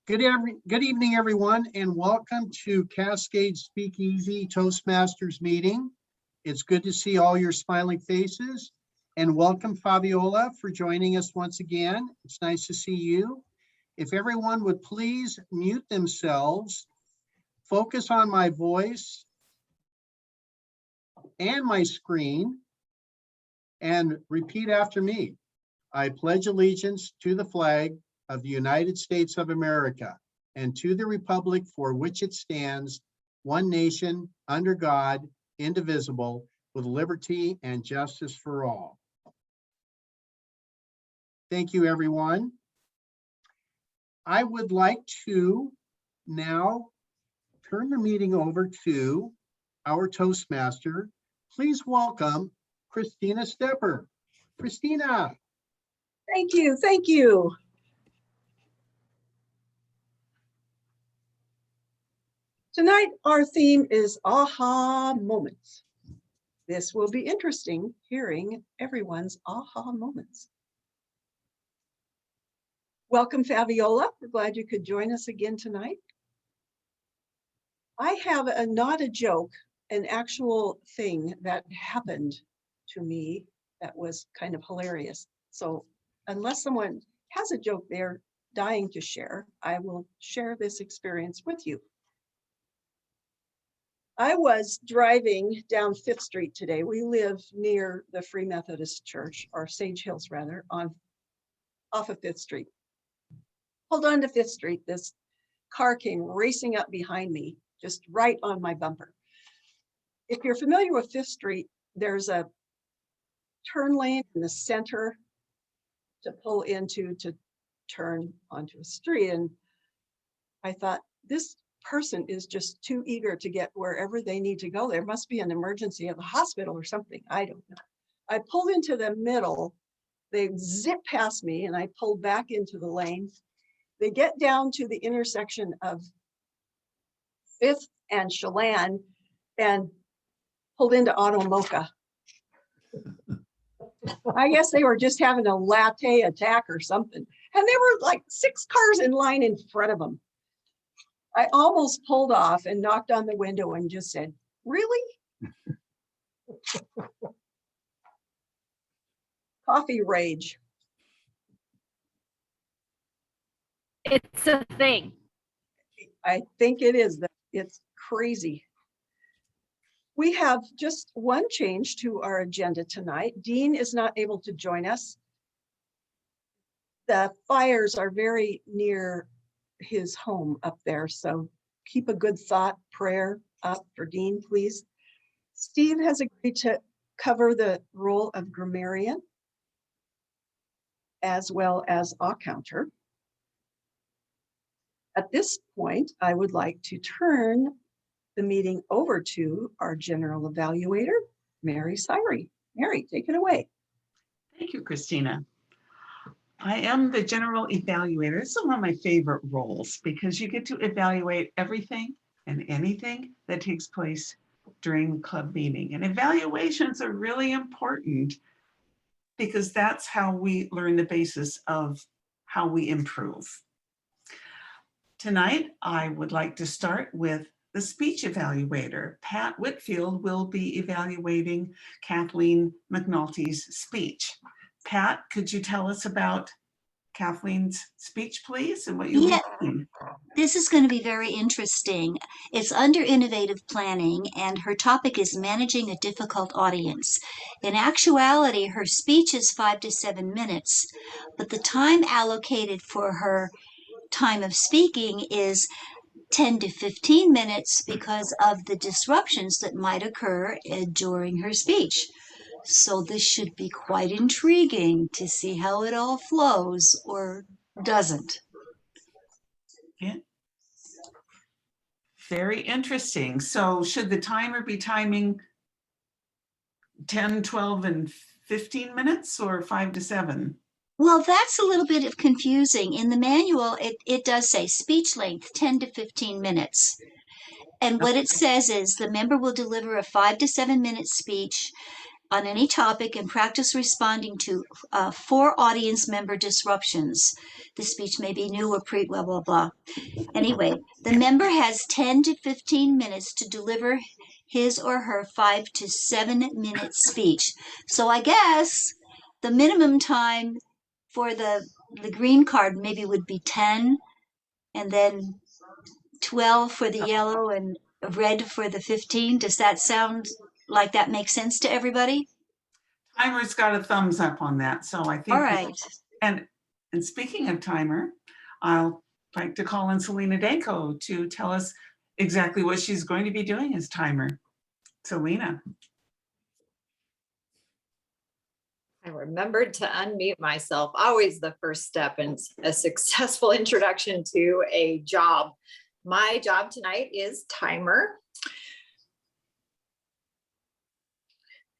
Good evening, everyone, and welcome to Cascade Speakeasy Toastmasters meeting. It's good to see all your smiling faces, and welcome Fabiola for joining us once again. It's nice to see you. If everyone would please mute themselves, focus on my voice and my screen, and repeat after me. I pledge allegiance to the flag of the United States of America and to the republic for which it stands, one nation, under God, indivisible, with liberty and justice for all. Thank you, everyone. I would like to now turn the meeting over to our Toastmaster. Please welcome Christina Stepper. Christina. Thank you. Thank you. Tonight, our theme is aha moments. This will be interesting, hearing everyone's aha moments. Welcome, Fabiola. We're glad you could join us again tonight. I have not a joke, an actual thing that happened to me that was kind of hilarious. So unless someone has a joke they're dying to share, I will share this experience with you. I was driving down 5th Street today. We live near the Free Methodist Church, or Sage Hills rather, off of 5th Street. Hold on to 5th Street. This car came racing up behind me, just right on my bumper. If you're familiar with 5th Street, there's a turn lane in the center to pull into to turn onto a street. And I thought, this person is just too eager to get wherever they need to go. There must be an emergency at the hospital or something. I don't know. I pulled into the middle. They zip past me and I pulled back into the lane. They get down to the intersection of 5th and Chelan and pulled into Auto Mocha. I guess they were just having a latte attack or something. And there were like 6 cars in line in front of them. I almost pulled off and knocked on the window and just said, really? Coffee rage. It's a thing. I think it is. It's crazy. We have just one change to our agenda tonight. Dean is not able to join us. The fires are very near his home up there, so keep a good thought, prayer up for Dean, please. Steve has agreed to cover the role of grammarian as well as accounter. At this point, I would like to turn the meeting over to our general evaluator, Mary Syrie. Mary, take it away. Thank you, Christina. I am the general evaluator. This is one of my favorite roles because you get to evaluate everything and anything that takes place during club meeting. And evaluations are really important because that's how we learn the basis of how we improve. Tonight, I would like to start with the speech evaluator. Pat Whitfield will be evaluating Kathleen McNulty's speech. Pat, could you tell us about Kathleen's speech, please, and what you learned? This is going to be very interesting. It's under innovative planning, and her topic is managing a difficult audience. In actuality, her speech is 5 to 7 minutes, but the time allocated for her time of speaking is 10 to 15 minutes because of the disruptions that might occur during her speech. So this should be quite intriguing to see how it all flows or doesn't. Yeah. Very interesting. So should the timer be timing 10, 12, and 15 minutes or 5 to 7? Well, that's a little bit confusing. In the manual, it does say speech length 10 to 15 minutes. And what it says is the member will deliver a 5 to 7 minute speech on any topic and practice responding to 4 audience member disruptions. The speech may be new or blah, blah, blah. Anyway, the member has 10 to 15 minutes to deliver his or her 5 to 7 minute speech. So I guess the minimum time for the green card maybe would be 10, and then 12 for the yellow and red for the 15. Does that sound like that makes sense to everybody? Timer's got a thumbs up on that, so I think. All right. And speaking of timer, I'll like to call in Selena Danko to tell us exactly what she's going to be doing as timer. Selena. I remembered to unmute myself. Always the first step in a successful introduction to a job. My job tonight is timer.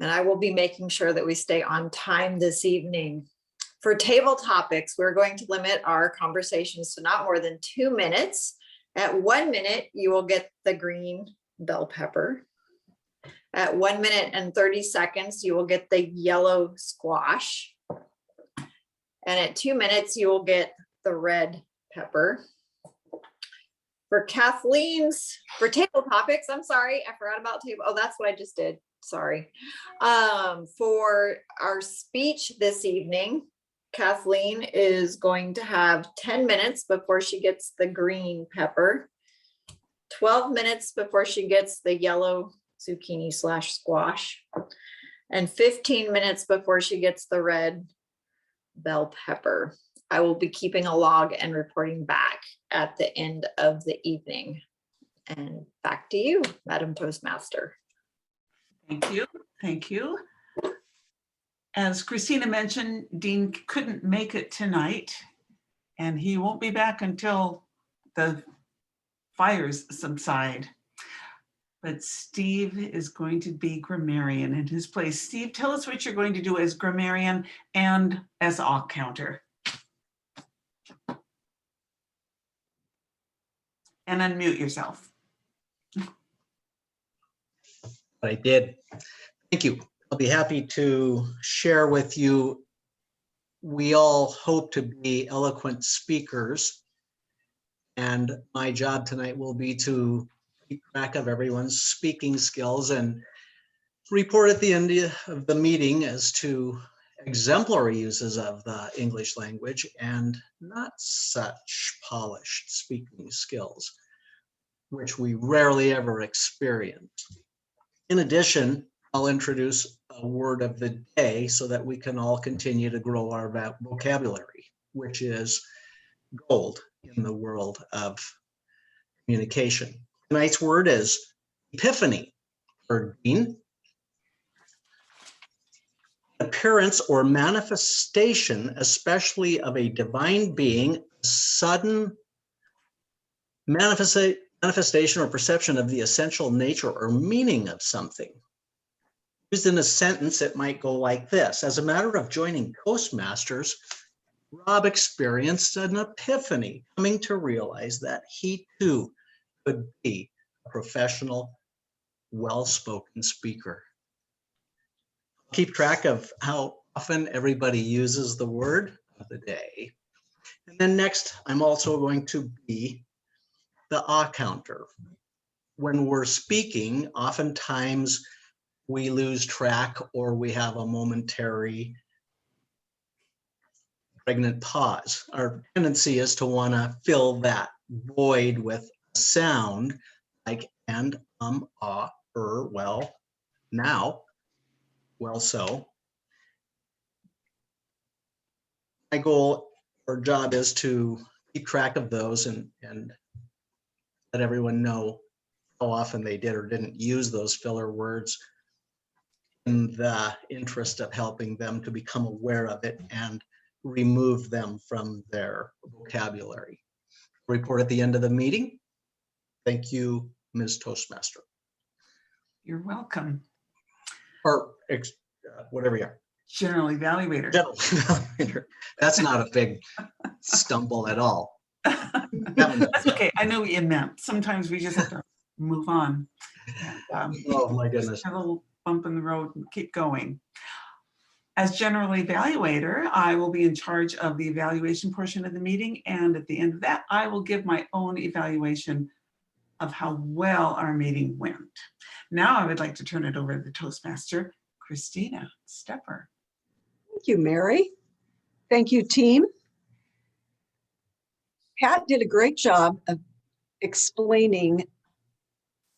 And I will be making sure that we stay on time this evening. For table topics, we're going to limit our conversations to not more than 2 minutes. At 1 minute, you will get the green bell pepper. At 1 minute and 30 seconds, you will get the yellow squash. And at 2 minutes, you will get the red pepper. For Kathleen's, for table topics, I'm sorry, I forgot about table. Oh, that's what I just did. Sorry. For our speech this evening, Kathleen is going to have 10 minutes before she gets the green pepper, 12 minutes before she gets the yellow zucchini / squash, and 15 minutes before she gets the red bell pepper. I will be keeping a log and reporting back at the end of the evening. And back to you, Madam Toastmaster. Thank you. Thank you. As Christina mentioned, Dean couldn't make it tonight, and he won't be back until the fires subside. But Steve is going to be grammarian in his place. Steve, tell us what you're going to do as grammarian and as all counter. And unmute yourself. I did. Thank you. I'll be happy to share with you. We all hope to be eloquent speakers, and my job tonight will be to keep track of everyone's speaking skills and report at the end of the meeting as to exemplary uses of the English language and not such polished speaking skills, which we rarely ever experience. In addition, I'll introduce a word of the day so that we can all continue to grow our vocabulary, which is gold in the world of communication. Tonight's word is epiphany, or Dean. Appearance or manifestation, especially of a divine being, sudden manifestation or perception of the essential nature or meaning of something. Used in a sentence, it might go like this. As a matter of joining Toastmasters, Rob experienced an epiphany, coming to realize that he too could be a professional, well-spoken speaker. Keep track of how often everybody uses the word of the day. And then next, I'm also going to be the counter. When we're speaking, oftentimes we lose track or we have a momentary pregnant pause. Our tendency is to want to fill that void with a sound like and, well, now, well, so. My goal or job is to keep track of those and let everyone know how often they did or didn't use those filler words in the interest of helping them to become aware of it and remove them from their vocabulary. Report at the end of the meeting. Thank you, Ms. Toastmaster. You're welcome. Or whatever you are. General evaluator. General evaluator. That's not a big stumble at all. That's okay. I know what you meant. Sometimes we just have to move on. And, Oh my goodness. a little bump in the road and keep going. As general evaluator, I will be in charge of the evaluation portion of the meeting. And at the end of that, I will give my own evaluation of how well our meeting went. Now I would like to turn it over to the Toastmaster, Christina Stepper. Thank you, Mary. Thank you, team. Pat did a great job of explaining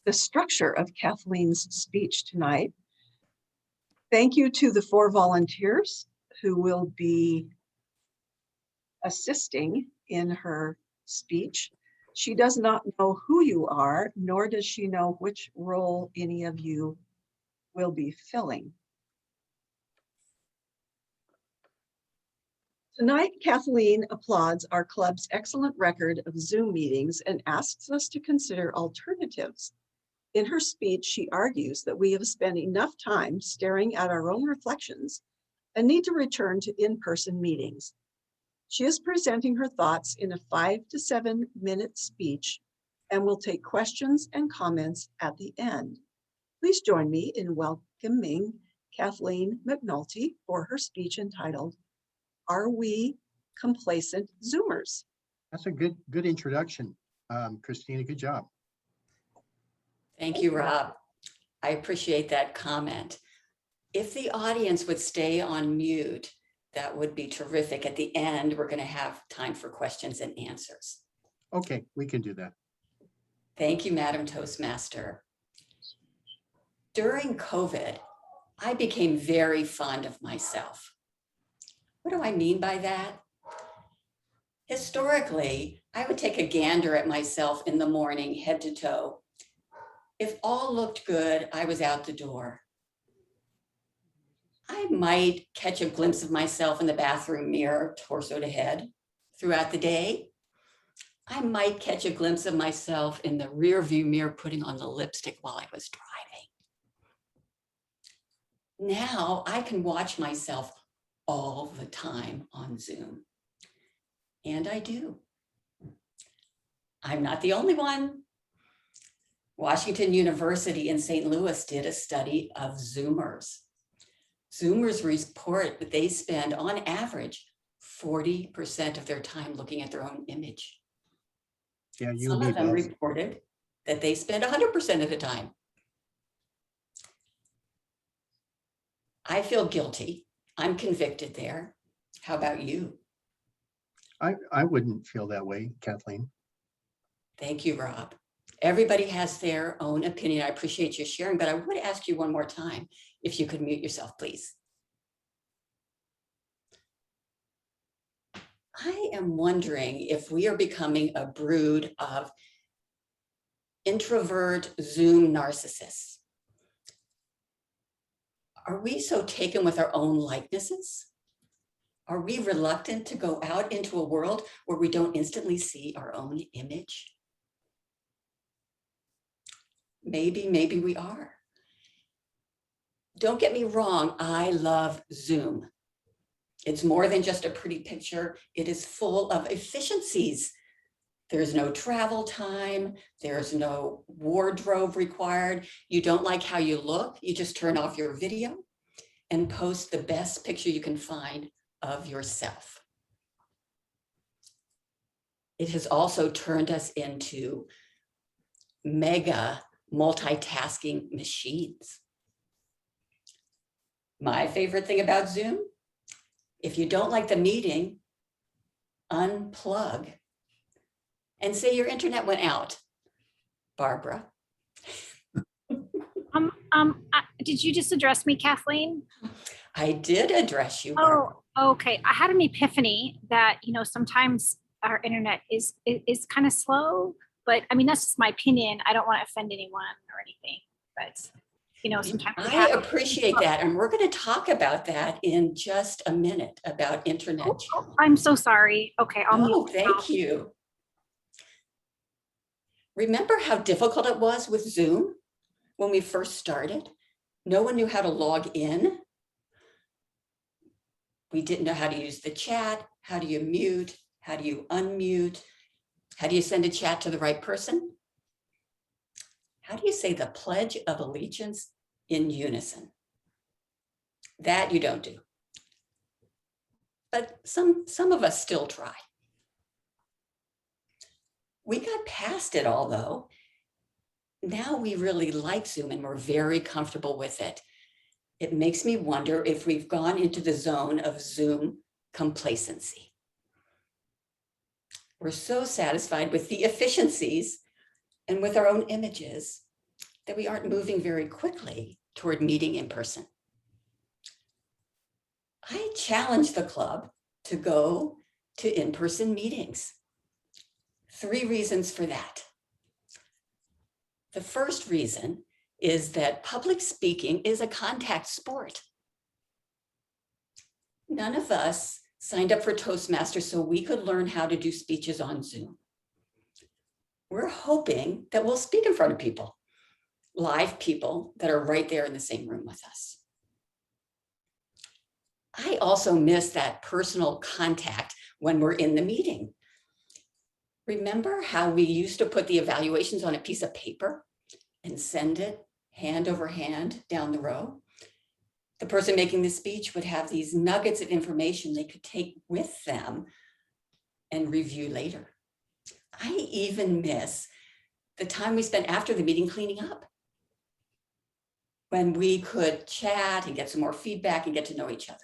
the structure of Kathleen's speech tonight. Thank you to the 4 volunteers who will be assisting in her speech. She does not know who you are, nor does she know which role any of you will be filling. Tonight, Kathleen applauds our club's excellent record of Zoom meetings and asks us to consider alternatives. In her speech, she argues that we have spent enough time staring at our own reflections and need to return to in-person meetings. She is presenting her thoughts in a 5 to 7 minute speech and will take questions and comments at the end. Please join me in welcoming Kathleen McNulty for her speech entitled, "Are We Complacent Zoomers?" That's a good introduction. Christina, good job. Thank you, Rob. I appreciate that comment. If the audience would stay on mute, that would be terrific. At the end, we're going to have time for questions and answers. Okay, we can do that. Thank you, Madam Toastmaster. During COVID, I became very fond of myself. What do I mean by that? Historically, I would take a gander at myself in the morning, head to toe. If all looked good, I was out the door. I might catch a glimpse of myself in the bathroom mirror, torso to head. Throughout the day, I might catch a glimpse of myself in the rear view mirror putting on the lipstick while I was driving. Now I can watch myself all the time on Zoom. And I do. I'm not the only one. Washington University in St. Louis did a study of Zoomers. Zoomers report that they spend on average 40% of their time looking at their own image. Yeah, you Some and me of them both. reported that they spend 100% of the time. I feel guilty. I'm convicted there. How about you? I wouldn't feel that way, Kathleen. Thank you, Rob. Everybody has their own opinion. I appreciate you sharing, but I would ask you one more time if you could mute yourself, please. I am wondering if we are becoming a brood of introvert Zoom narcissists. Are we so taken with our own likenesses? Are we reluctant to go out into a world where we don't instantly see our own image? Maybe we are. Don't get me wrong, I love Zoom. It's more than just a pretty picture. It is full of efficiencies. There's no travel time. There's no wardrobe required. You don't like how you look. You just turn off your video and post the best picture you can find of yourself. It has also turned us into mega multitasking machines. My favorite thing about Zoom, if you don't like the meeting, unplug and say your internet went out. Barbara. Did you just address me, Kathleen? I did address you, Barbara. Oh, okay. I had an epiphany that, sometimes our internet is kind of slow, but I mean, that's just my opinion. I don't want to offend anyone or anything, but sometimes I appreciate that. And we're going to talk about that in just a minute, about internet. I'm so sorry. Okay, I'll mute. Thank you. Remember how difficult it was with Zoom when we first started? No one knew how to log in. We didn't know how to use the chat. How do you mute? How do you unmute? How do you send a chat to the right person? How do you say the Pledge of Allegiance in unison. That you don't do. But some of us still try. We got past it all though. Now we really like Zoom and we're very comfortable with it. It makes me wonder if we've gone into the zone of Zoom complacency. We're so satisfied with the efficiencies and with our own images that we aren't moving very quickly toward meeting in person. I challenge the club to go to in-person meetings. 3 reasons for that. The first reason is that public speaking is a contact sport. None of us signed up for Toastmasters so we could learn how to do speeches on Zoom. We're hoping that we'll speak in front of people, live people that are right there in the same room with us. I also miss that personal contact when we're in the meeting. Remember how we used to put the evaluations on a piece of paper and send it hand over hand down the row? The person making the speech would have these nuggets of information they could take with them and review later. I even miss the time we spent after the meeting cleaning up, when we could chat and get some more feedback and get to know each other.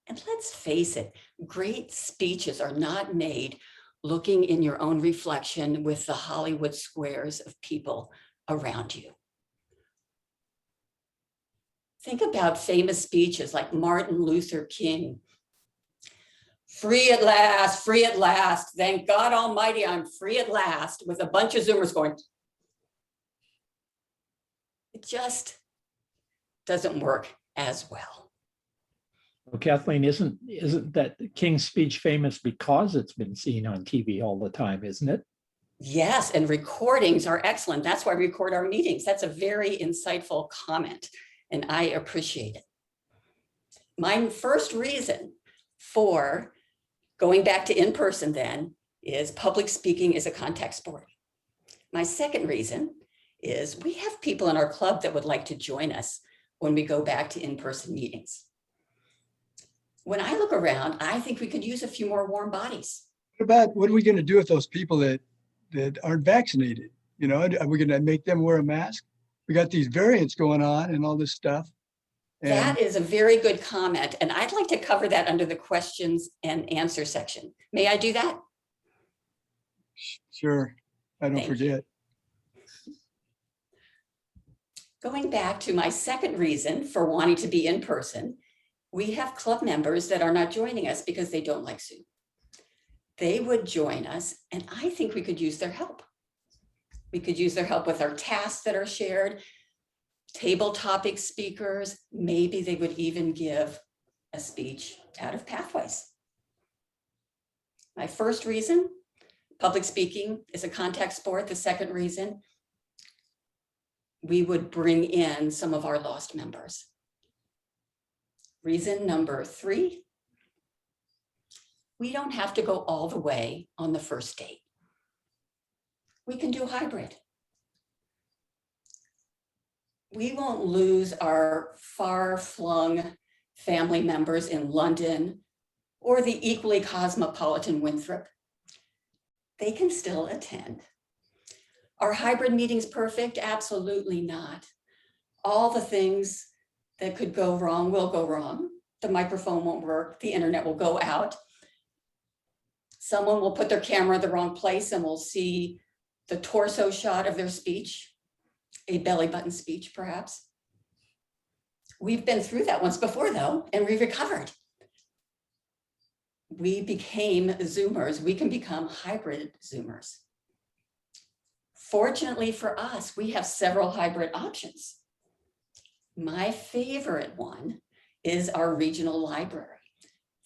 And let's face it, great speeches are not made looking in your own reflection with the Hollywood squares of people around you. Think about famous speeches like Martin Luther King. Free at last, thank God Almighty, I'm free at last, with a bunch of Zoomers going. It just doesn't work as well. Well, Kathleen, isn't that King's speech famous because it's been seen on TV all the time, isn't it? Yes, and recordings are excellent. That's why we record our meetings. That's a very insightful comment, and I appreciate it. My first reason for going back to in-person then is public speaking is a contact sport. My second reason is we have people in our club that would like to join us when we go back to in-person meetings. When I look around, I think we could use a few more warm bodies. What are we going to do with those people that aren't vaccinated? You know, are we going to make them wear a mask? We got these variants going on and all this stuff. And That is a very good comment. And I'd like to cover that under the questions and answer section. May I do that? sure, I don't Thank you. forget. Going back to my second reason for wanting to be in person, we have club members that are not joining us because they don't like Zoom. They would join us, and I think we could use their help. We could use their help with our tasks that are shared, table topic speakers. Maybe they would even give a speech out of Pathways. My first reason, public speaking is a contact sport. The second reason, we would bring in some of our lost members. Reason number 3, we don't have to go all the way on the first date. We can do hybrid. We won't lose our far-flung family members in London or the equally cosmopolitan Winthrop. They can still attend. Are hybrid meetings perfect? Absolutely not. All the things that could go wrong will go wrong. The microphone won't work, the internet will go out. Someone will put their camera in the wrong place and we'll see the torso shot of their speech, a belly button speech perhaps. We've been through that once before though, and we recovered. We became Zoomers, we can become hybrid Zoomers. Fortunately for us, we have several hybrid options. My favorite one is our regional library.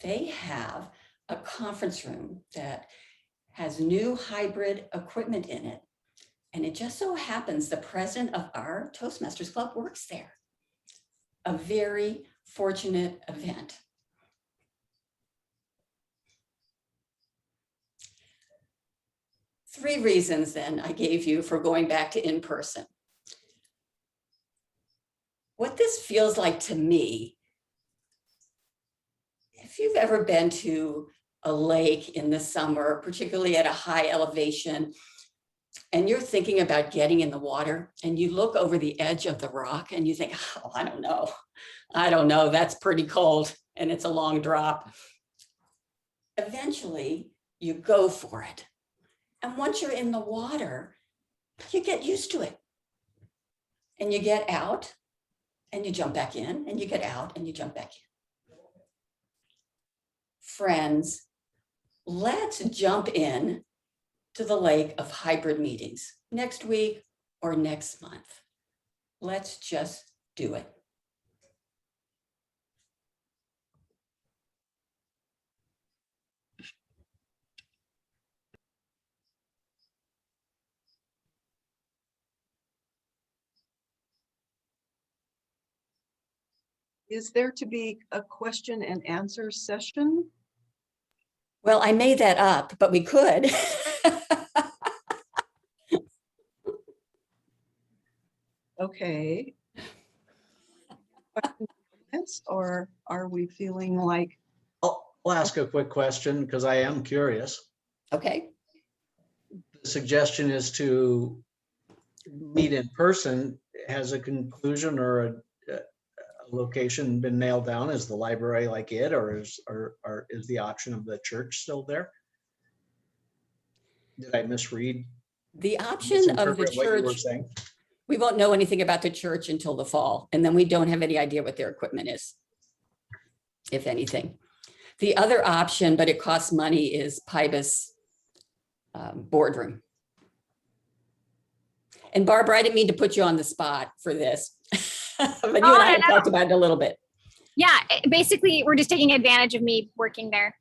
They have a conference room that has new hybrid equipment in it. And it just so happens the president of our Toastmasters Club works there. A very fortunate event. Three reasons then I gave you for going back to in-person. what this feels like to me, if you've ever been to a lake in the summer, particularly at a high elevation, and you're thinking about getting in the water and you look over the edge of the rock and you think, oh, I don't know, that's pretty cold and it's a long drop. Eventually you go for it. And once you're in the water, you get used to it. And you get out and you jump back in, and you get out and you jump back in. Friends, let's jump in to the lake of hybrid meetings next week or next month. Let's just do it. Is there to be a question and answer session? Well, I made that up, but we could. Okay. Or are we feeling like, I'll ask a quick question because I am curious. Okay. The suggestion is to meet in person. Has a conclusion or a location been nailed down? Is the library like it, or is the option of the church still there? Did I misread? The option of the misinterpret what you were church, saying? we won't know anything about the church until the fall, and then we don't have any idea what their equipment is, if anything. The other option, but it costs money, is PIBA's boardroom. And Barbara, I didn't mean to put you on the spot for this, but you and I have talked about it a little bit. Yeah, basically, we're just taking advantage of me working there.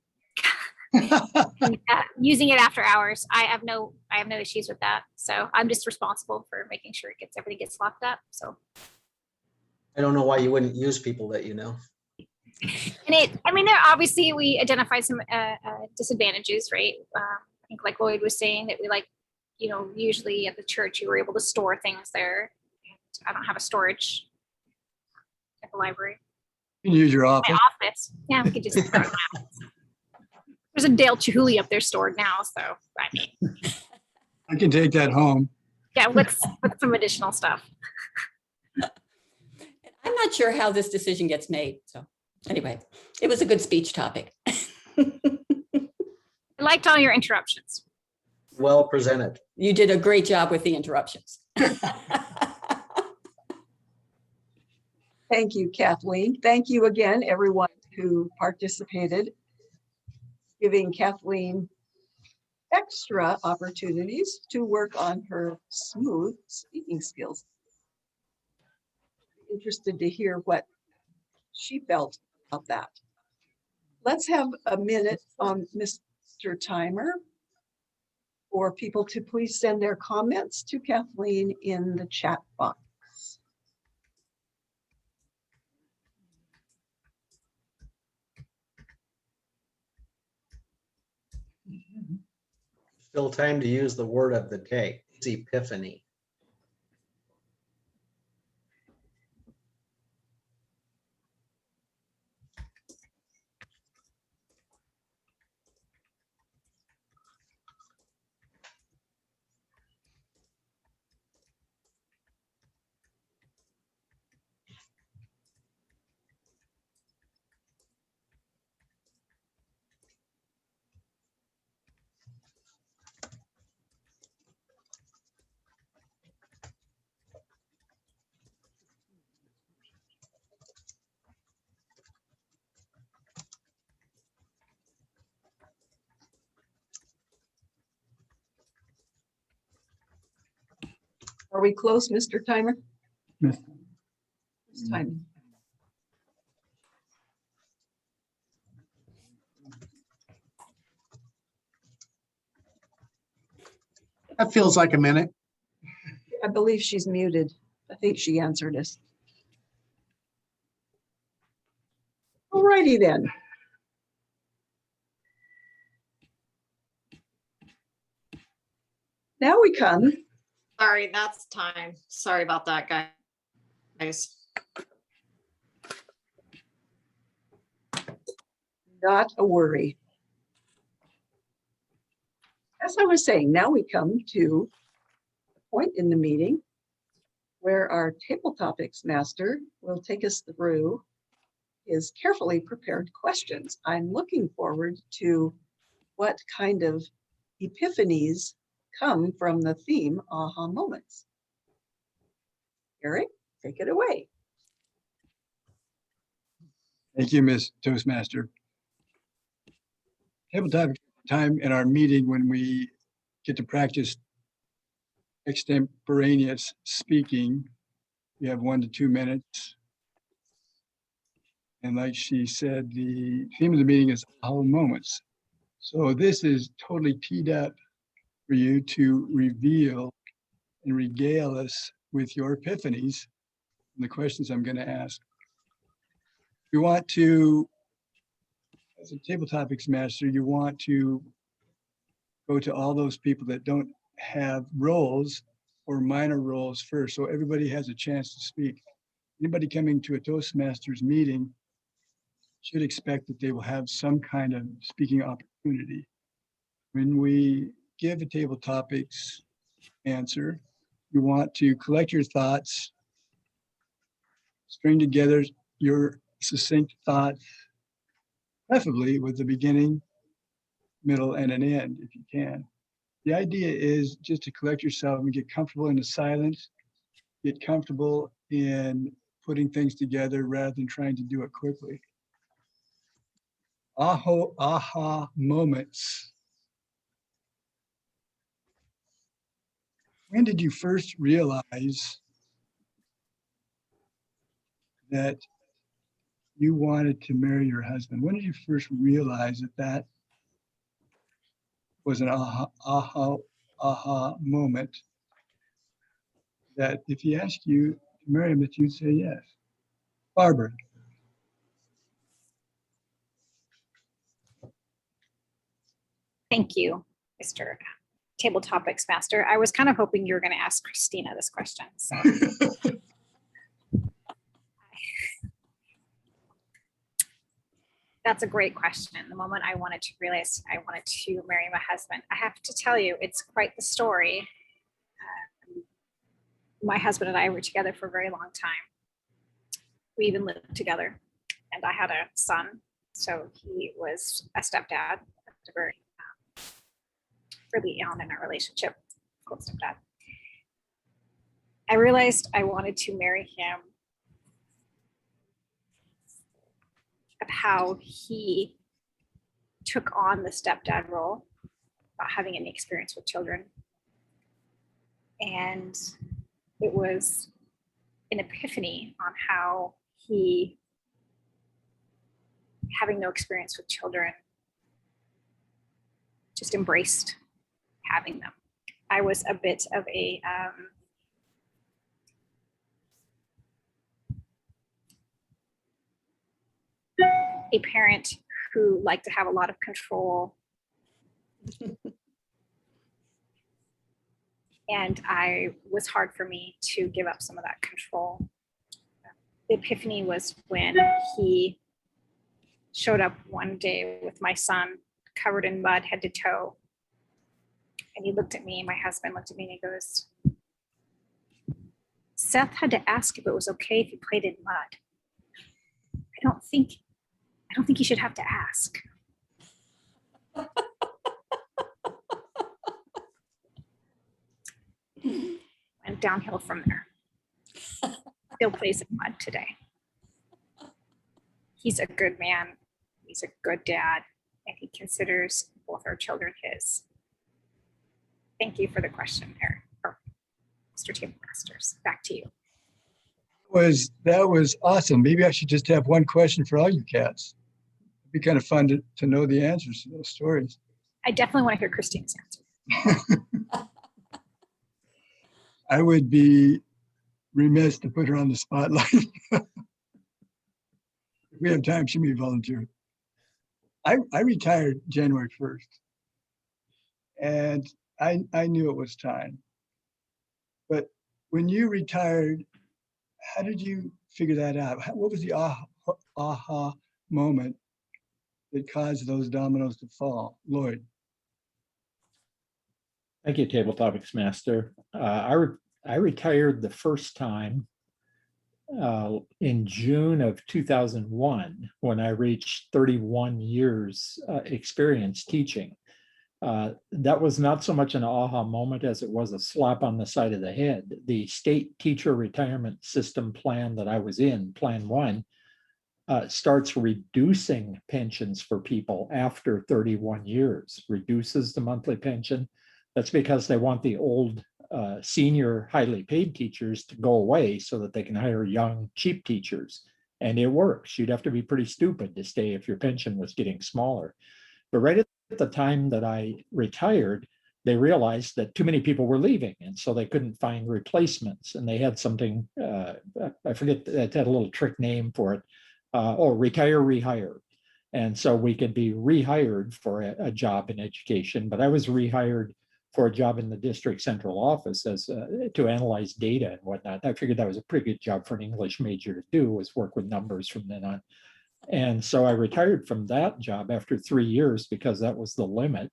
Using it after hours. I have no issues with that. So I'm just responsible for making sure everything gets locked up. So. I don't know why you wouldn't use people that you know. And there obviously we identify some disadvantages, right? I think like Lloyd was saying that we usually at the church you were able to store things there. I don't have a storage at the library. You can use your My office. office. Yeah, we could just throw it in my office. There's a Dale Chihuly up there stored now, so I mean, I can take that home. yeah, with some additional stuff. I'm not sure how this decision gets made. So anyway, it was a good speech topic. I liked all your interruptions. Well presented. You did a great job with the interruptions. thank you, Kathleen. Thank you again, everyone who participated, giving Kathleen extra opportunities to work on her smooth speaking skills. Interested to hear what she felt about that. Let's have a minute on Mr. Timer for people to please send their comments to Kathleen in the chat box. Still time to use the word of the day. It's epiphany. Are we close, Mr. Timer? Yes. It's time. That feels like a minute. I believe she's muted. I think she answered us. All righty then. Now we come. Sorry, that's time. Sorry about that, guys. Not a worry. As I was saying, now we come to the point in the meeting where our table topics master will take us through his carefully prepared questions. I'm looking forward to what kind of epiphanies come from the theme aha moments. Eric, take it away. Thank you, Ms. Toastmaster. Table topic time in our meeting when we get to practice extemporaneous speaking. You have 1 to 2 minutes. And like she said, the theme of the meeting is aha moments. So this is totally teed up for you to reveal and regale us with your epiphanies and the questions I'm going to ask. You want to, as a table topics master, you want to go to all those people that don't have roles or minor roles first. So everybody has a chance to speak. Anybody coming to a Toastmasters meeting should expect that they will have some kind of speaking opportunity. When we give a table topics answer, you want to collect your thoughts, string together your succinct thoughts, preferably with the beginning, middle, and an end, if you can. The idea is just to collect yourself and get comfortable in the silence, get comfortable in putting things together rather than trying to do it quickly. Aha moments. When did you first realize that you wanted to marry your husband? When did you first realize that that was an aha moment? That if he asked you to marry him, that you'd say yes. Barbara. Thank you, Mr. Table Topics Master. I was kind of hoping you were going to ask Christina this question. So. That's a great question. The moment I wanted to realize I wanted to marry my husband, I have to tell you, it's quite the story. My husband and I were together for a very long time. We even lived together, and I had a son, so he was a stepdad. Very early on in our relationship, close stepdad. I realized I wanted to marry him at how he took on the stepdad role without having any experience with children. And it was an epiphany on how he, having no experience with children, just embraced having them. I was a bit of a parent who liked to have a lot of control. And it was hard for me to give up some of that control. The epiphany was when he showed up one day with my son covered in mud head to toe. And he looked at me, my husband looked at me, and he goes, Seth had to ask if it was okay if he played in mud. I don't think you should have to ask. Went downhill from there. Still plays in mud today. He's a good man. He's a good dad, and he considers both our children his. Thank you for the question, Eric, or Mr. Table Masters. Back to you. That was awesome. Maybe I should just have one question for all you cats. It'd be kind of fun to know the answers to those stories. I definitely want to hear Christine's answer. I would be remiss to put her on the spotlight. If we have time, she may volunteer. I retired January 1st. And I knew it was time. But when you retired, how did you figure that out? What was the aha moment that caused those dominoes to fall? Lloyd? Thank you, Table Topics Master. I retired the first time in June of 2001 when I reached 31 years experience teaching. That was not so much an aha moment as it was a slap on the side of the head. The state teacher retirement system plan that I was in, Plan 1, starts reducing pensions for people after 31 years, reduces the monthly pension. That's because they want the old senior highly paid teachers to go away so that they can hire young cheap teachers. And it works. You'd have to be pretty stupid to stay if your pension was getting smaller. But right at the time that I retired, they realized that too many people were leaving, and so they couldn't find replacements. And they had something, I forget, it had a little trick name for it. Retire, rehire. And so we could be rehired for a job in education, but I was rehired for a job in the district central office as to analyze data and whatnot. I figured that was a pretty good job for an English major to do, was work with numbers from then on. And so I retired from that job after 3 years because that was the limit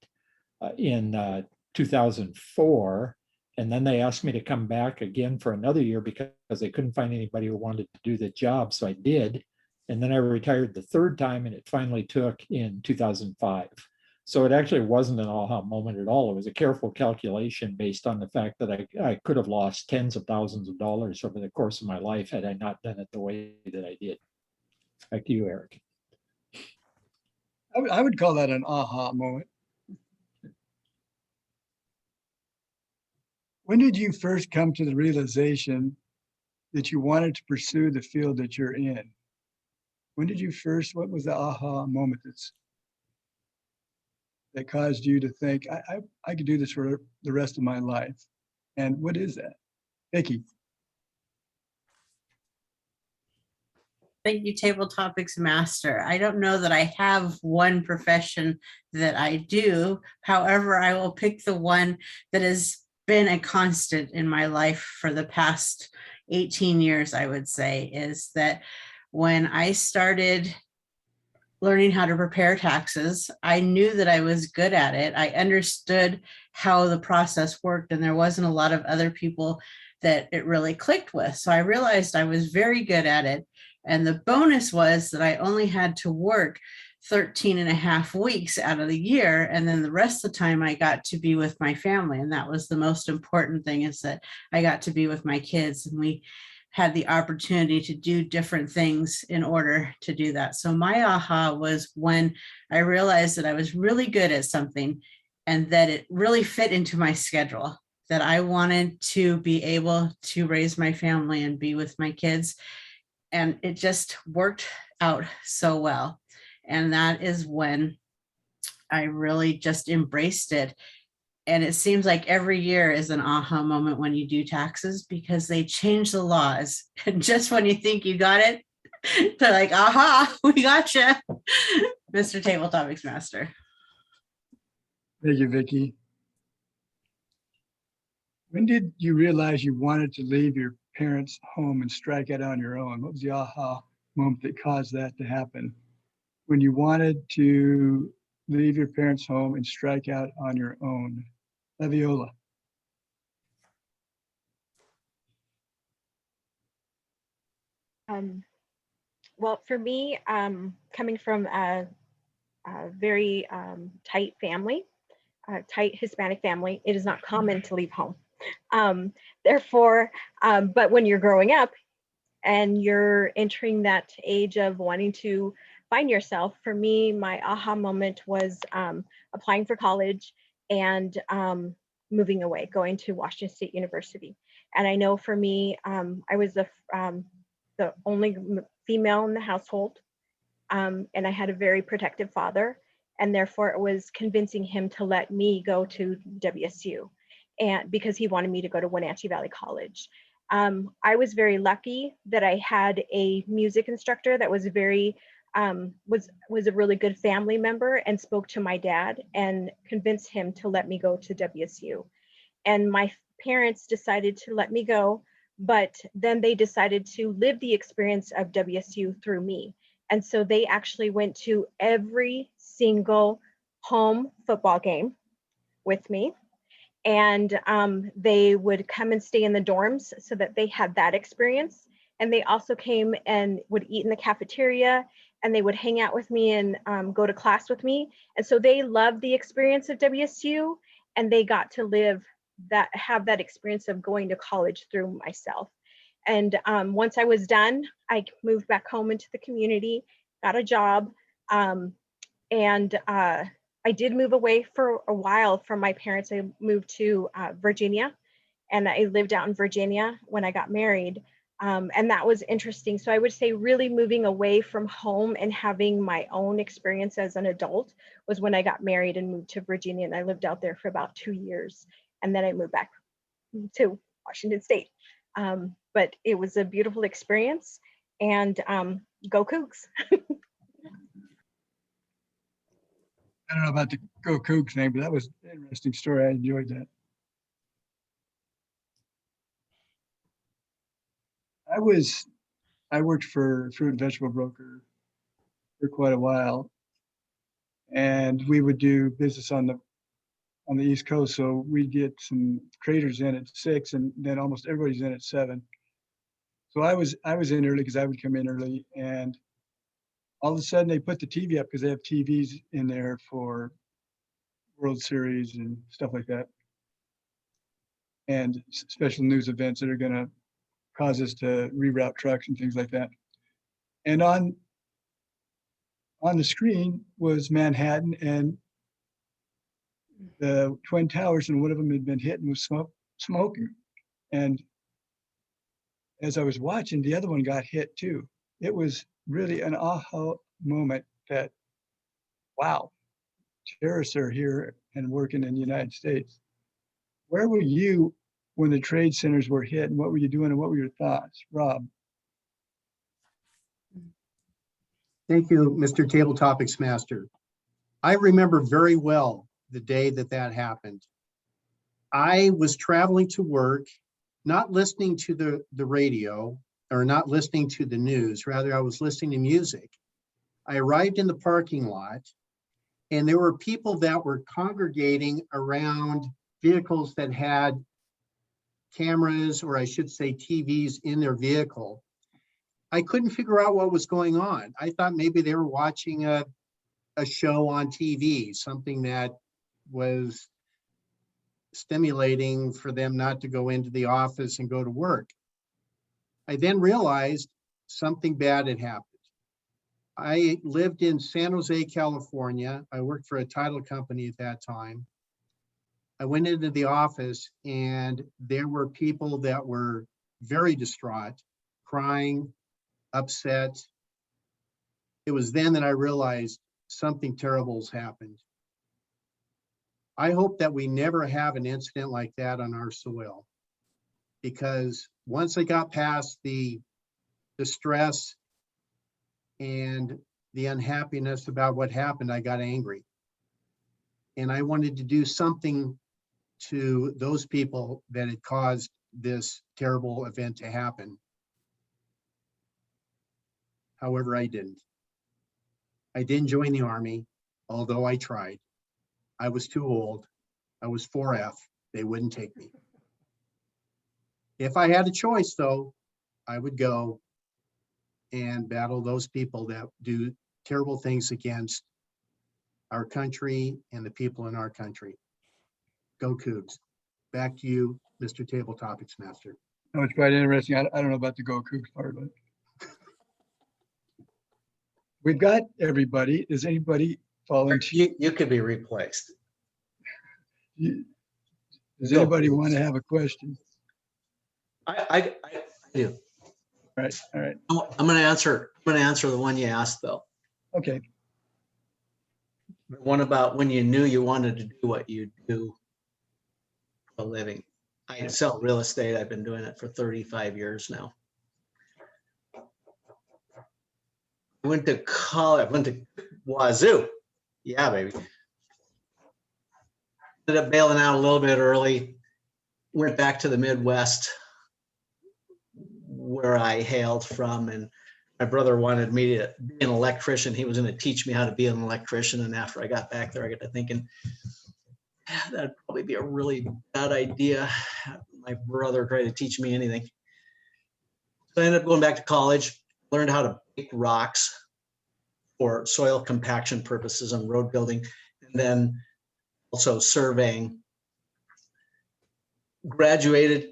in 2004. And then they asked me to come back again for another year because they couldn't find anybody who wanted to do the job. So I did. And then I retired the third time, and it finally took in 2005. So it actually wasn't an aha moment at all. It was a careful calculation based on the fact that I could have lost tens of thousands of dollars over the course of my life had I not done it the way that I did. Back to you, Eric. I would call that an aha moment. When did you first come to the realization that you wanted to pursue the field that you're in? When did you first, what was the aha moment that caused you to think, I could do this for the rest of my life? And what is that? Vicki? Thank you, Table Topics Master. I don't know that I have one profession that I do. However, I will pick the one that has been a constant in my life for the past 18 years, I would say, is that when I started learning how to prepare taxes, I knew that I was good at it. I understood how the process worked, and there wasn't a lot of other people that it really clicked with. So I realized I was very good at it. And the bonus was that I only had to work 13 and a half weeks out of the year. And then the rest of the time I got to be with my family. And that was the most important thing, is that I got to be with my kids, and we had the opportunity to do different things in order to do that. So my aha was when I realized that I was really good at something and that it really fit into my schedule, that I wanted to be able to raise my family and be with my kids. And it just worked out so well. And that is when I really just embraced it. And it seems like every year is an aha moment when you do taxes, because they change the laws. And just when you think you got it, they're like, aha, we gotcha. Mr. Table Topics Master. Thank you, Vicki. When did you realize you wanted to leave your parents' home and strike out on your own? What was the aha moment that caused that to happen? When you wanted to leave your parents' home and strike out on your own? Fabiola. Well, for me, coming from a very tight family, tight Hispanic family, it is not common to leave home. Therefore, but when you're growing up and you're entering that age of wanting to find yourself, for me, my aha moment was applying for college and moving away, going to Washington State University. And I know for me, I was the only female in the household, and I had a very protective father, and therefore it was convincing him to let me go to WSU, and because he wanted me to go to Wenatchee Valley College. I was very lucky that I had a music instructor that was very was a really good family member and spoke to my dad and convinced him to let me go to WSU. And my parents decided to let me go, but then they decided to live the experience of WSU through me. And so they actually went to every single home football game with me. And they would come and stay in the dorms so that they had that experience. And they also came and would eat in the cafeteria, and they would hang out with me and go to class with me. And so they loved the experience of WSU, and they got to have that experience of going to college through myself. And once I was done, I moved back home into the community, got a job, and I did move away for a while from my parents. I moved to Virginia, and I lived out in Virginia when I got married. And that was interesting. So I would say really moving away from home and having my own experience as an adult was when I got married and moved to Virginia. And I lived out there for about 2 years. And then I moved back to Washington State. But it was a beautiful experience, and go Cougs. I don't know about the Go Cougs thing, but that was an interesting story. I enjoyed that. I worked for a fruit and vegetable broker for quite a while, and we would do business on the East Coast. So we'd get some traders in at 6, and then almost everybody's in at 7. So I was in early because I would come in early, and all of a sudden they put the TV up because they have TVs in there for World Series and stuff like that, and special news events that are going to cause us to reroute trucks and things like that. And on the screen was Manhattan and the Twin Towers, and one of them had been hit and was smoking. And as I was watching, the other one got hit too. It was really an aha moment that, wow, terrorists are here and working in the United States. Where were you when the trade centers were hit, and what were you doing, and what were your thoughts, Rob? Thank you, Mr. Table Topics Master. I remember very well the day that happened. I was traveling to work, not listening to the radio or not listening to the news. Rather, I was listening to music. I arrived in the parking lot, and there were people that were congregating around vehicles that had cameras, or I should say TVs, in their vehicle. I couldn't figure out what was going on. I thought maybe they were watching a show on TV, something that was stimulating for them not to go into the office and go to work. I then realized something bad had happened. I lived in San Jose, California. I worked for a title company at that time. I went into the office, and there were people that were very distraught, crying, upset. It was then that I realized something terrible has happened. I hope that we never have an incident like that on our soil, because once I got past the stress and the unhappiness about what happened, I got angry. And I wanted to do something to those people that had caused this terrible event to happen. However, I didn't. I didn't join the Army, although I tried. I was too old. I was 4F. They wouldn't take me. If I had a choice, though, I would go and battle those people that do terrible things against our country and the people in our country. Go Cougs. Back to you, Mr. Table Topics Master. That was quite interesting. I don't know about the Go Cougs part, but we've got everybody. Does anybody volunteer? You could be replaced. Does anybody want to have a question? I do. All right, all right. I'm going to answer the one you asked, though. Okay. The one about when you knew you wanted to do what you do for a living. I sell real estate. I've been doing it for 35 years now. I went to college. I went to Wazoo. Yeah, baby. Ended up bailing out a little bit early. Went back to the Midwest, where I hailed from, and my brother wanted me to be an electrician. He was going to teach me how to be an electrician. And after I got back there, I got to thinking, that'd probably be a really bad idea. My brother tried to teach me anything. So I ended up going back to college, learned how to bake rocks for soil compaction purposes and road building, and then also surveying. Graduated,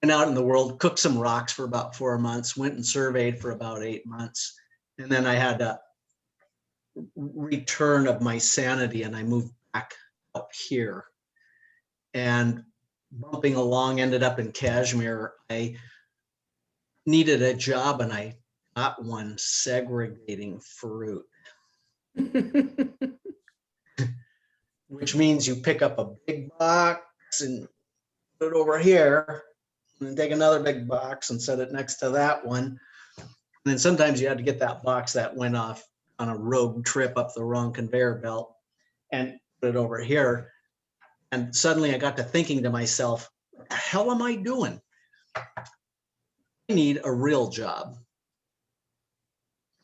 went out in the world, cooked some rocks for about 4 months, went and surveyed for about 8 months. And then I had a return of my sanity and I moved back up here. And bumping along, ended up in Kashmir. I needed a job and I got one segregating fruit, which means you pick up a big box and put it over here and then take another big box and set it next to that one. And then sometimes you had to get that box that went off on a rogue trip up the wrong conveyor belt and put it over here. And suddenly I got to thinking to myself, what the hell am I doing? I need a real job.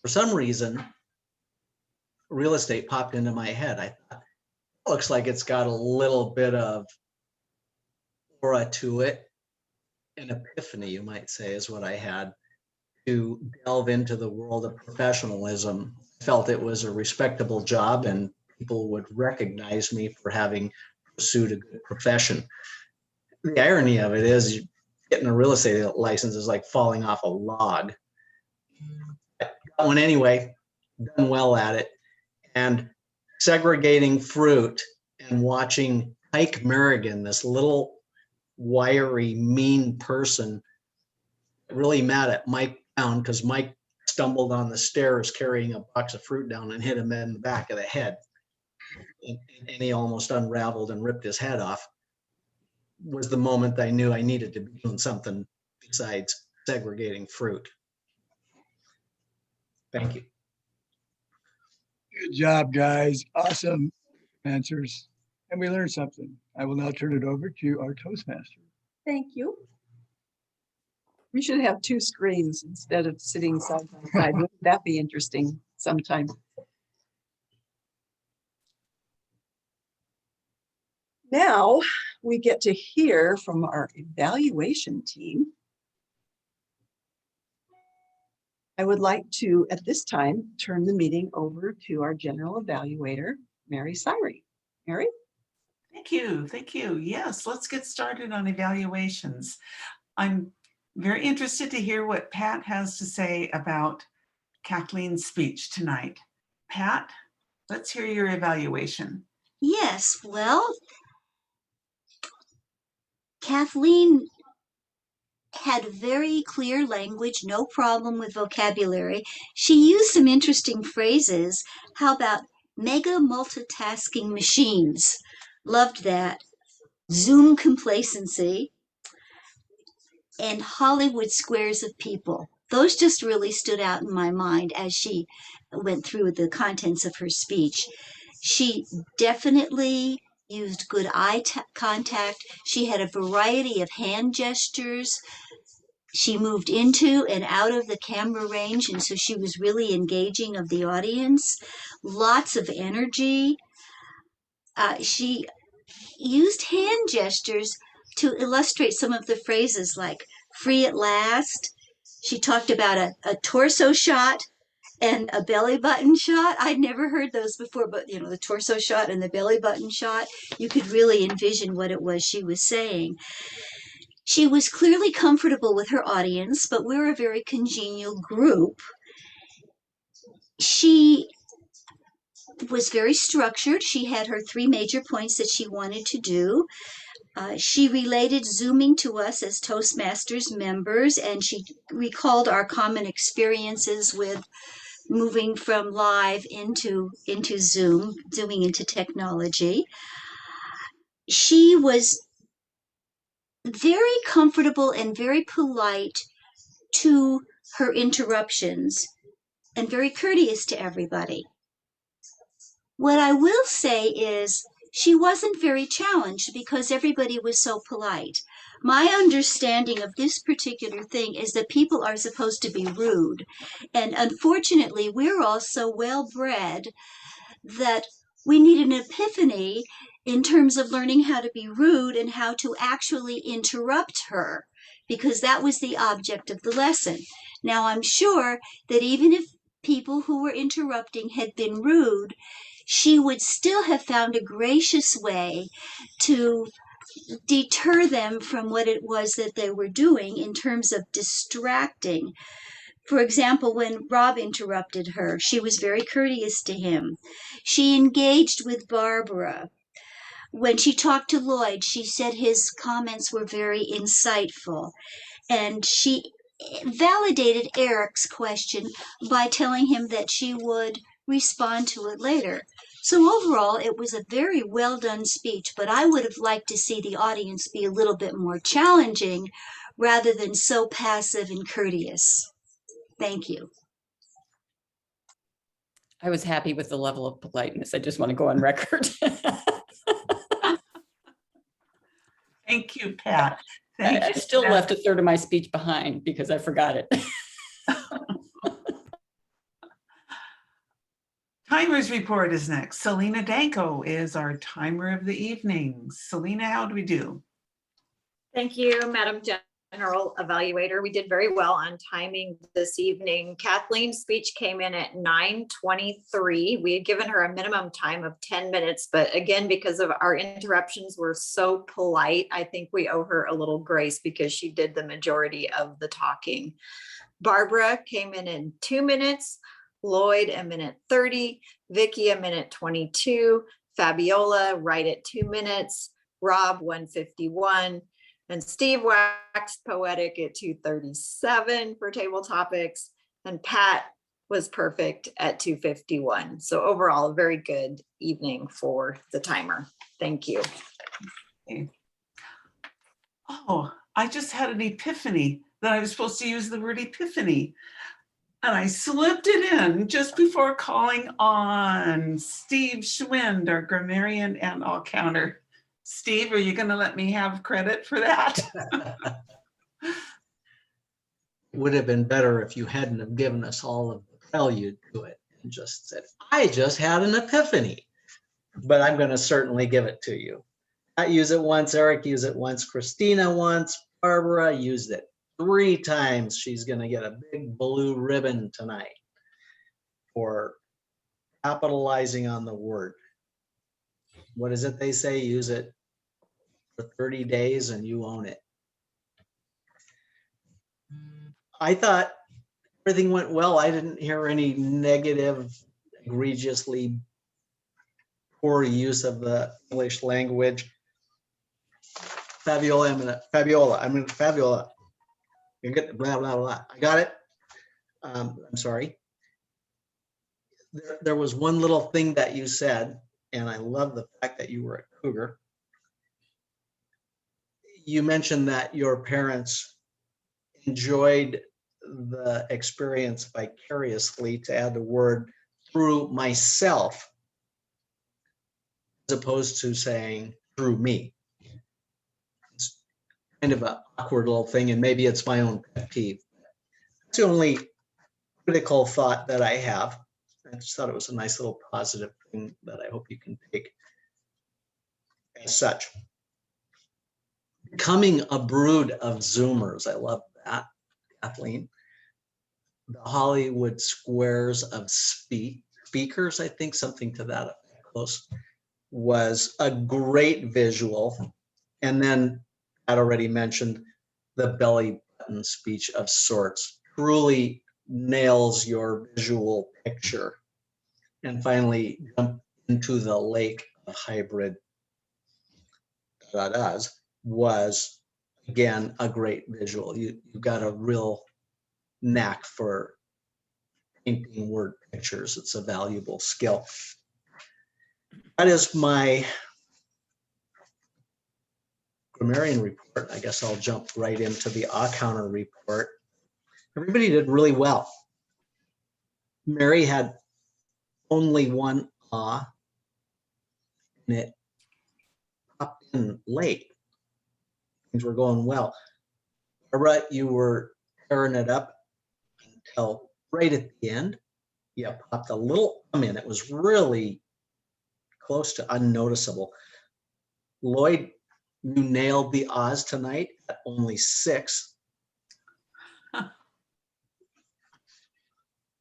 For some reason, real estate popped into my head. I thought, looks like it's got a little bit of aura to it. An epiphany, you might say, is what I had to delve into the world of professionalism. I felt it was a respectable job and people would recognize me for having pursued a good profession. The irony of it is getting a real estate license is like falling off a log. I got one anyway, done well at it. And segregating fruit and watching Ike Merrigan, this little wiry, mean person, really mad at Mike Brown because Mike stumbled on the stairs carrying a box of fruit down and hit him in the back of the head. And he almost unraveled and ripped his head off. Was the moment I knew I needed to be doing something besides segregating fruit. Thank you. Good job, guys. Awesome answers. And we learned something. I will now turn it over to our Toastmaster. Thank you. We should have two screens instead of sitting side by side. Wouldn't that be interesting sometime? Now we get to hear from our evaluation team. I would like to, at this time, turn the meeting over to our general evaluator, Mary Syrie. Mary? Thank you. Thank you. Yes, let's get started on evaluations. I'm very interested to hear what Pat has to say about Kathleen's speech tonight. Pat, let's hear your evaluation. Yes, well, Kathleen had very clear language, no problem with vocabulary. She used some interesting phrases. How about mega multitasking machines? Loved that. Zoom complacency and Hollywood squares of people. Those just really stood out in my mind as she went through the contents of her speech. She definitely used good eye contact. She had a variety of hand gestures. She moved into and out of the camera range, and so she was really engaging of the audience. Lots of energy. She used hand gestures to illustrate some of the phrases like free at last. She talked about a torso shot and a belly button shot. I'd never heard those before, but you know, the torso shot and the belly button shot, you could really envision what it was she was saying. She was clearly comfortable with her audience, but we're a very congenial group. She was very structured. She had her 3 major points that she wanted to do. She related Zooming to us as Toastmasters members, and she recalled our common experiences with moving from live into Zoom, zooming into technology. She was very comfortable and very polite to her interruptions and very courteous to everybody. What I will say is she wasn't very challenged because everybody was so polite. My understanding of this particular thing is that people are supposed to be rude. And unfortunately, we're all so well bred that we need an epiphany in terms of learning how to be rude and how to actually interrupt her, because that was the object of the lesson. Now, I'm sure that even if people who were interrupting had been rude, she would still have found a gracious way to deter them from what it was that they were doing in terms of distracting. For example, when Rob interrupted her, she was very courteous to him. She engaged with Barbara. When she talked to Lloyd, she said his comments were very insightful. And she validated Eric's question by telling him that she would respond to it later. So overall, it was a very well done speech, but I would have liked to see the audience be a little bit more challenging rather than so passive and courteous. Thank you. I was happy with the level of politeness. I just want to go on record. Thank you, Pat. I Thank you. still Pat. left a third of my speech behind because I forgot it. Timers report is next. Selena Danko is our timer of the evening. Selena, how do we do? Thank you, Madam General Evaluator. We did very well on timing this evening. Kathleen's speech came in at 9:23. We had given her a minimum time of 10 minutes, but again, because of our interruptions were so polite, I think we owe her a little grace because she did the majority of the talking. Barbara came in 2 minutes, Lloyd a minute 30, Vicky a minute 22, Fabiola right at 2 minutes, Rob 1:51, and Steve waxed poetic at 2:37 for table topics, and Pat was perfect at 2:51. So overall, a very good evening for the timer. Thank you. Okay. Oh, I just had an epiphany that I was supposed to use the word epiphany. And I slipped it in just before calling on Steve Schwind, our grammarian and all counter. Steve, are you going to let me have credit for that? Would have been better if you hadn't have given us all of the prelude to it and just said, I just had an epiphany. But I'm going to certainly give it to you. I use it once, Eric used it once, Christina once, Barbara used it 3 times. She's going to get a big blue ribbon tonight for capitalizing on the word. What is it they say? Use it for 30 days and you own it. I thought everything went well. I didn't hear any negative, egregiously poor use of the English language. Fabiola, Fabiola. You get the blah, blah, blah. I got it. I'm sorry. There was one little thing that you said, and I love the fact that you were a cougar. You mentioned that your parents enjoyed the experience vicariously, to add the word, through myself, as opposed to saying through me. It's kind of an awkward little thing, and maybe it's my own pet peeve. It's the only critical thought that I have. I just thought it was a nice little positive thing that I hope you can take as such. Becoming a brood of Zoomers. I love that, Kathleen. The Hollywood squares of speakers, I think something to that effect, close, was a great visual. And then I'd already mentioned the belly button speech of sorts, truly nails your visual picture. And finally, jump into the lake of hybrid da-das was, again, a great visual. You got a real knack for painting word pictures. It's a valuable skill. That is my grammarian report. I guess I'll jump right into the counter report. Everybody did really well. Mary had only one and it popped in late. things were going well. Barbara, you were tearing it up until right at the end. You popped a little in. It was really close to unnoticeable. Lloyd, you nailed the Oz tonight at only 6.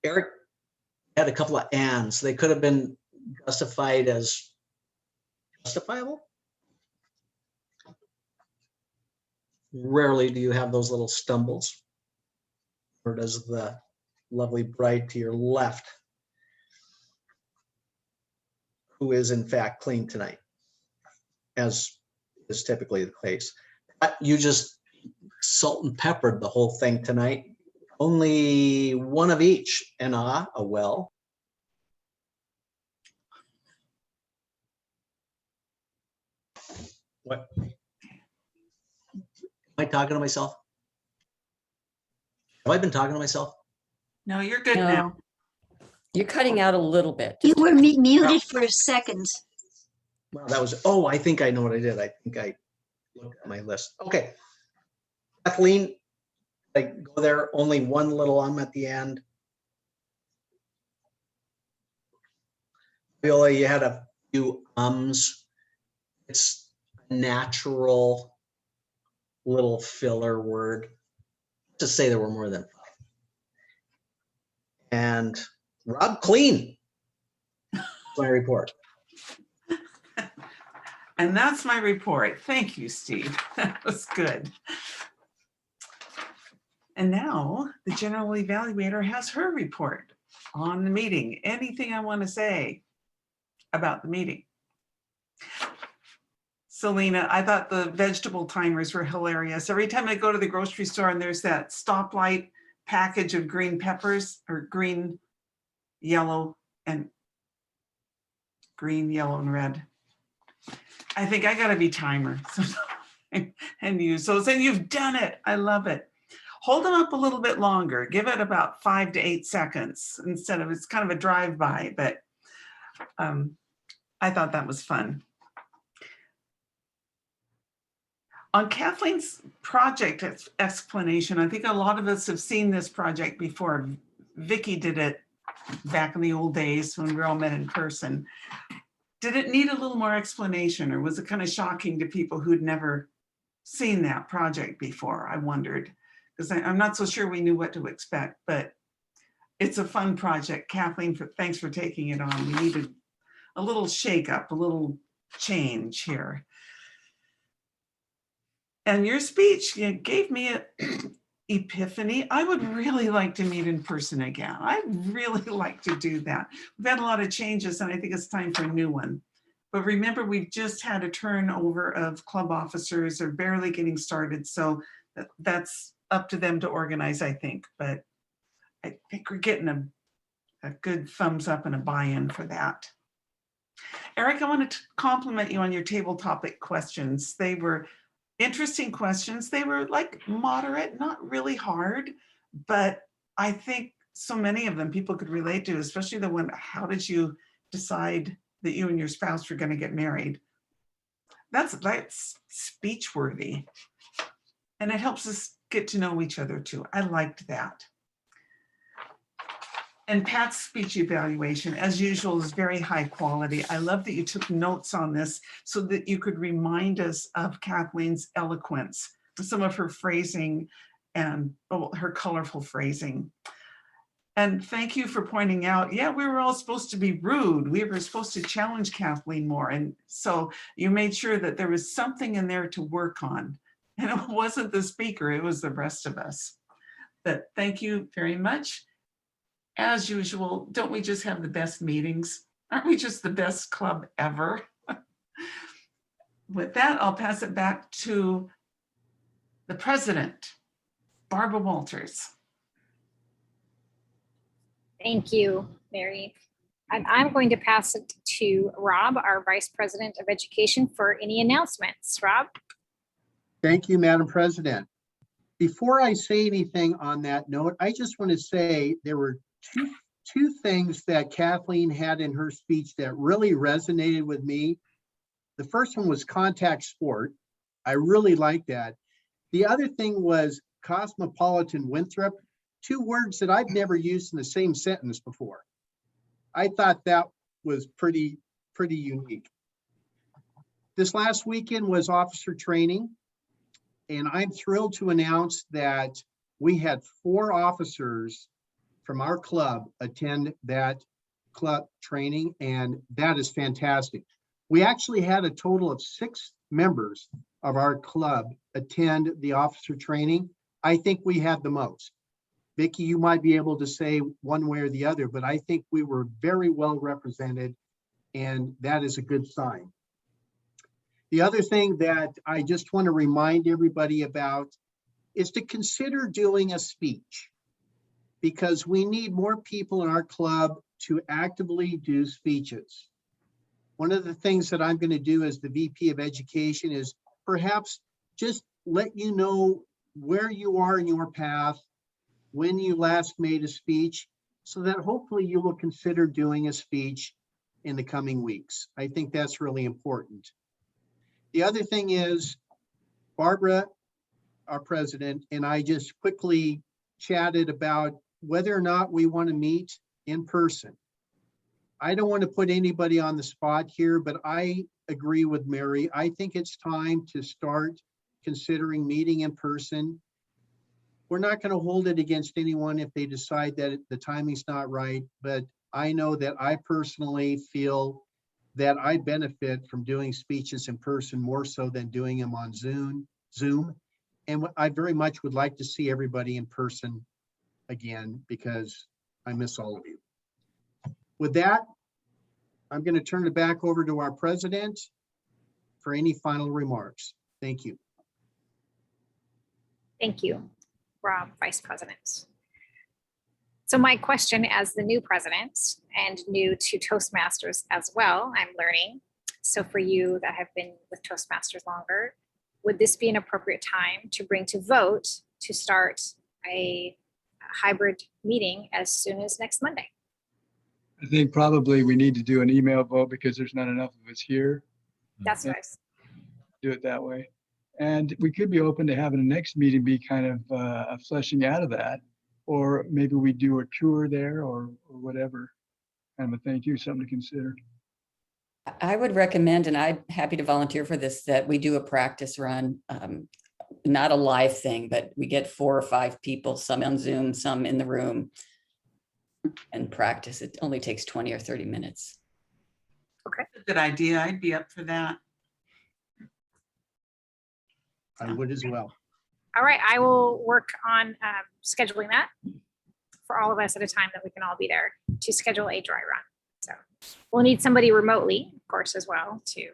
Eric had a couple of ands. They could have been justified as justifiable. Rarely do you have those little stumbles. Or does the lovely bride to your left, who is in fact clean tonight, as is typically the case. You just salt and peppered the whole thing tonight. Only one of each, and a well. What? Am I talking to myself? Have I been talking to myself? No, you're good now. No, you're cutting out a little bit. You were muted for a second. Well, that was, oh, I think I know what I did. I think I looked at my list. Okay. Kathleen, I go there, only one little at the end. Viola, you had a few ums. It's a natural little filler word. To say there were more than 5. And Rob, clean. That's my report. And that's my report. Thank you, Steve. That was good. And now the general evaluator has her report on the meeting. Anything I want to say about the meeting? Selena, I thought the vegetable timers were hilarious. Every time I go to the grocery store and there's that stoplight package of green peppers, or green, yellow, and red. I think I gotta be timer and use those, and you've done it. I love it. Hold them up a little bit longer. Give it about 5 to 8 seconds instead of, it's kind of a drive-by, but I thought that was fun. On Kathleen's project explanation, I think a lot of us have seen this project before. Vicki did it back in the old days when we all met in person. Did it need a little more explanation, or was it kind of shocking to people who'd never seen that project before? I wondered, because I'm not so sure we knew what to expect, but it's a fun project. Kathleen, thanks for taking it on. We needed a little shake up, a little change here. And your speech gave me an epiphany. I would really like to meet in person again. I'd really like to do that. We've had a lot of changes, and I think it's time for a new one. But remember, we've just had a turnover of club officers. They're barely getting started. So that's up to them to organize, I think. But I think we're getting a good thumbs up and a buy-in for that. Eric, I want to compliment you on your table topic questions. They were interesting questions. They were like moderate, not really hard, but I think so many of them people could relate to, especially the one, how did you decide that you and your spouse were going to get married? That's speech worthy. And it helps us get to know each other too. I liked that. And Pat's speech evaluation, as usual, is very high quality. I love that you took notes on this so that you could remind us of Kathleen's eloquence, some of her phrasing and her colorful phrasing. And thank you for pointing out, yeah, we were all supposed to be rude. We were supposed to challenge Kathleen more. And so you made sure that there was something in there to work on. And it wasn't the speaker, it was the rest of us. But thank you very much. As usual, don't we just have the best meetings? Aren't we just the best club ever? With that, I'll pass it back to the president, Barbara Walters. Thank you, Mary. And I'm going to pass it to Rob, our Vice President of Education, for any announcements. Rob? Thank you, Madam President. Before I say anything on that note, I just want to say there were two things that Kathleen had in her speech that really resonated with me. The first one was contact sport. I really like that. The other thing was cosmopolitan Winthrop, 2 words that I've never used in the same sentence before. I thought that was pretty unique. This last weekend was officer training, and I'm thrilled to announce that we had 4 officers from our club attend that club training, and that is fantastic. We actually had a total of 6 members of our club attend the officer training. I think we had the most. Vicki, you might be able to say one way or the other, but I think we were very well represented, and that is a good sign. The other thing that I just want to remind everybody about is to consider doing a speech, because we need more people in our club to actively do speeches. One of the things that I'm going to do as the VP of Education is perhaps just let you know where you are in your path, when you last made a speech, so that hopefully you will consider doing a speech in the coming weeks. I think that's really important. The other thing is, Barbara, our president, and I just quickly chatted about whether or not we want to meet in person. I don't want to put anybody on the spot here, but I agree with Mary. I think it's time to start considering meeting in person. We're not going to hold it against anyone if they decide that the timing's not right, but I know that I personally feel that I benefit from doing speeches in person more so than doing them on Zoom. And I very much would like to see everybody in person again, because I miss all of you. With that, I'm going to turn it back over to our president for any final remarks. Thank you. Thank you, Rob, Vice President. So my question as the new president and new to Toastmasters as well, I'm learning. So for you that have been with Toastmasters longer, would this be an appropriate time to bring to vote to start a hybrid meeting as soon as next Monday? I think probably we need to do an email vote because there's not enough of us here. That's nice. Do it that way. And we could be open to having the next meeting be kind of a fleshing out of that, or maybe we do a tour there or whatever. Kind of a thing too, something to consider. I would recommend, and I'm happy to volunteer for this, that we do a practice run, not a live thing, but we get 4 or 5 people, some on Zoom, some in the room, and practice. It only takes 20 or 30 minutes. Okay. That's a good idea. I'd be up for that. I would as well. All right, I will work on scheduling that for all of us at a time that we can all be there to schedule a dry run. So we'll need somebody remotely, of course, as well too.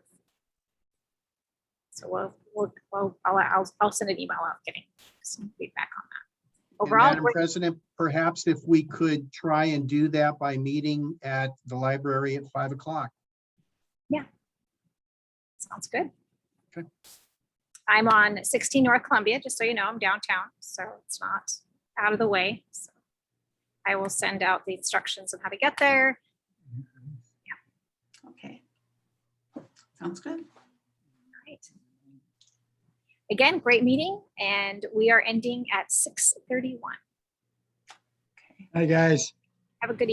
So I'll send an email out getting some feedback on that. And Overall, Madam President, perhaps if we could try and do that by meeting at the library at 5 o'clock. sounds good. Okay. I'm on 16 North Columbia, just so you know, I'm downtown, so it's not out of the way. So I will send out the instructions on how to get there. Okay. Sounds good. All right. Again, great meeting, and we are ending at 6:31. Hi, guys. Have a good evening.